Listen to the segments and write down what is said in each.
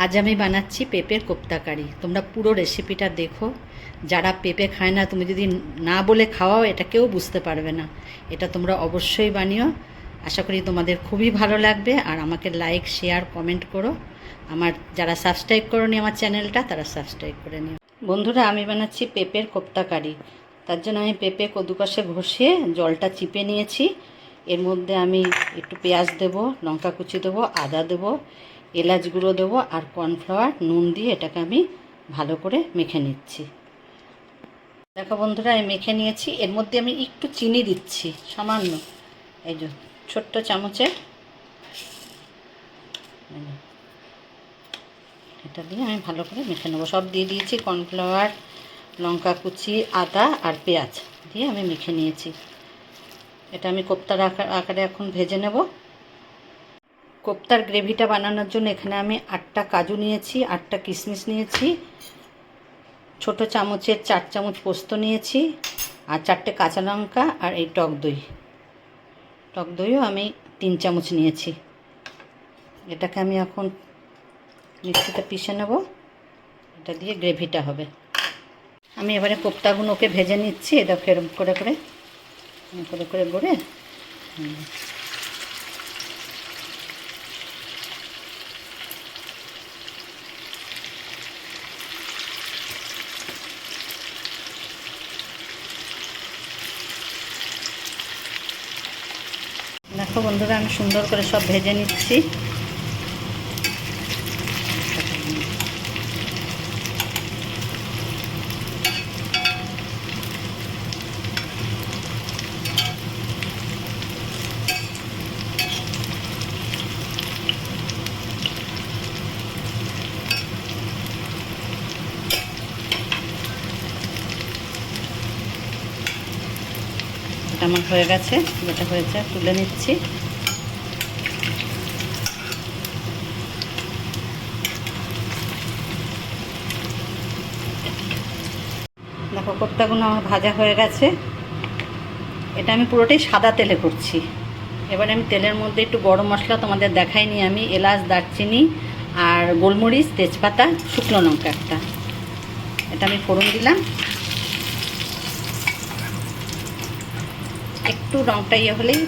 আজ আমি বানাচ্ছি পেঁপের কোপ্তা কারি। তোমরা পুরো রেসিপিটা দেখো। যারা পেঁপে খায় না, তুমি যদি না বলে খাওয়াও এটা কেউ বুঝতে পারবে না। এটা তোমরা অবশ্যই বানিও। আশা করি তোমাদের খুবই ভালো লাগবে। আর আমাকে লাইক, শেয়ার, কমেন্ট করো। আমার যারা সাবস্ক্রাইব করোনি আমার চ্যানেলটা, তারা সাবস্ক্রাইব করে নিও। বন্ধুরা, আমি বানাচ্ছি পেঁপের কোপ্তা কারি। তার জন্য আমি পেঁপে কদুকষে ঘষে জলটা চিপে নিয়েছি। এর মধ্যে আমি একটু পেঁয়াজ দেবো, লঙ্কা কুচি দেবো, আদা দেবো, এলাচ গুঁড়ো দেবো আর কর্নফ্লাওয়ার, নুন দিয়ে এটাকে আমি ভালো করে মেখে নিচ্ছি। দেখো বন্ধুরা, আমি মেখে নিয়েছি। এর মধ্যে আমি একটু চিনি দিচ্ছি, সামান্য, এই যে ছোট্ট চামচের। এটা দিয়ে আমি ভালো করে মেখে নেবো। সব দিয়ে দিয়েছি, কর্নফ্লাওয়ার, লঙ্কা কুচি, আদা আর পেঁয়াজ দিয়ে আমি মেখে নিয়েছি। এটা আমি কোপ্তার আকারে এখন ভেজে নেব। কোপ্তার গ্রেভিটা বানানোর জন্য এখানে আমি 8টা কাজু নিয়েছি, 8টা কিশমিশ নিয়েছি, ছোটো চামচের 4 চামচ পোস্ত নিয়েছি, আর 4টে কাঁচা লঙ্কা, আর এই টক দইও আমি 3 চামচ নিয়েছি। এটাকে আমি এখন মিক্সিতে পিষে নেব। এটা দিয়ে গ্রেভিটা হবে। আমি এবারে কোপ্তাগুলোকে ভেজে নিচ্ছি। এটা ফেরম করে করে গড়ে দেখো বন্ধুরা, আমি সুন্দর করে সব ভেজে নিচ্ছি। এটা আমার হয়ে গেছে। যেটা হয়েছে তুলে নিচ্ছি। দেখো, কোপ্তাগুলো আমার ভাজা হয়ে গেছে। এটা আমি পুরোটাই সাদা তেলে করছি। এবারে আমি তেলের মধ্যে একটু গরম মশলা তোমাদের দেখাইনি, আমি এলাচ, দারচিনি আর গোলমরিচ, তেজপাতা, শুকনো লঙ্কা একটা, এটা আমি ফোড়ন দিলাম। একটু রঙটা ইয়ে হলেই,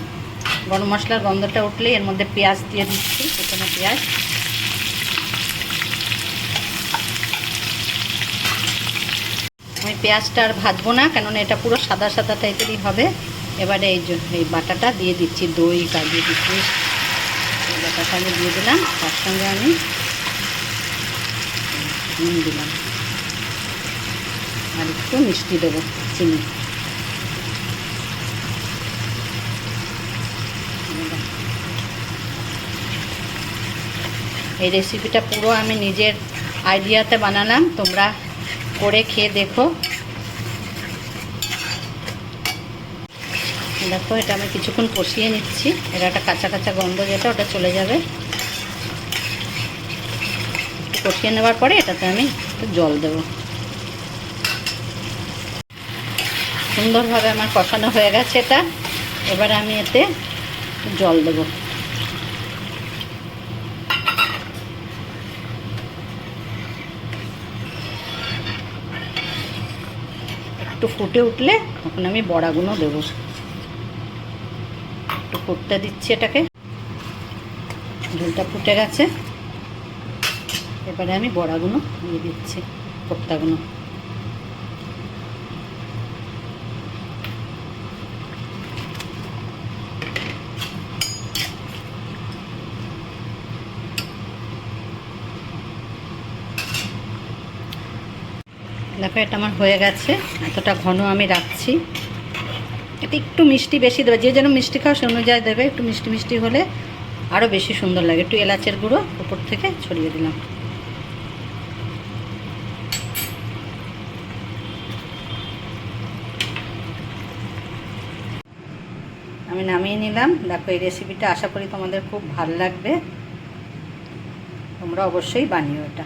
গরম মশলার গন্ধটা উঠলেই এর মধ্যে পেঁয়াজ দিয়ে দিচ্ছি। প্রথমে পেঁয়াজ, আমি পেঁয়াজটা আর ভাজবো না, কেননা এটা পুরো সাদা সাদা টাইপেরই হবে। এবারে এই বাটাটা দিয়ে দিচ্ছি, দই, কাজু, কিশমিশ, এই বাটাটা আমি দিয়ে দিলাম। তার সঙ্গে আমি নুন দিলাম আর একটু মিষ্টি দেবো, চিনি। এই রেসিপিটা পুরো আমি নিজের আইডিয়াতে বানালাম, তোমরা করে খেয়ে দেখো। দেখো, এটা আমি কিছুক্ষণ কষিয়ে নিচ্ছি। এর একটা কাঁচা কাঁচা গন্ধ যেটা, ওটা চলে যাবে। একটু কষিয়ে নেওয়ার পরে এটাতে আমি একটু জল দেব। সুন্দরভাবে আমার কষানো হয়ে গেছে এটা। এবার আমি এতে জল দেবো। একটু ফুটে উঠলে তখন আমি বড়াগুলো দেবো। একটু ফুটতে দিচ্ছি এটাকে। ঝোলটা ফুটে গেছে। এবারে আমি বড়াগুলো দিয়ে দিচ্ছি, কোপ্তাগুলো। দেখো, এটা আমার হয়ে গেছে। এতটা ঘন আমি রাখছি। এটা একটু মিষ্টি বেশি দেবে, যে যেন মিষ্টি খাও সে অনুযায়ী দেবে। একটু মিষ্টি মিষ্টি হলে আরও বেশি সুন্দর লাগে। একটু এলাচের গুঁড়ো উপর থেকে ছড়িয়ে দিলাম। আমি নামিয়ে নিলাম। দেখো, এই রেসিপিটা আশা করি তোমাদের খুব ভালো লাগবে। তোমরা অবশ্যই বানিও এটা।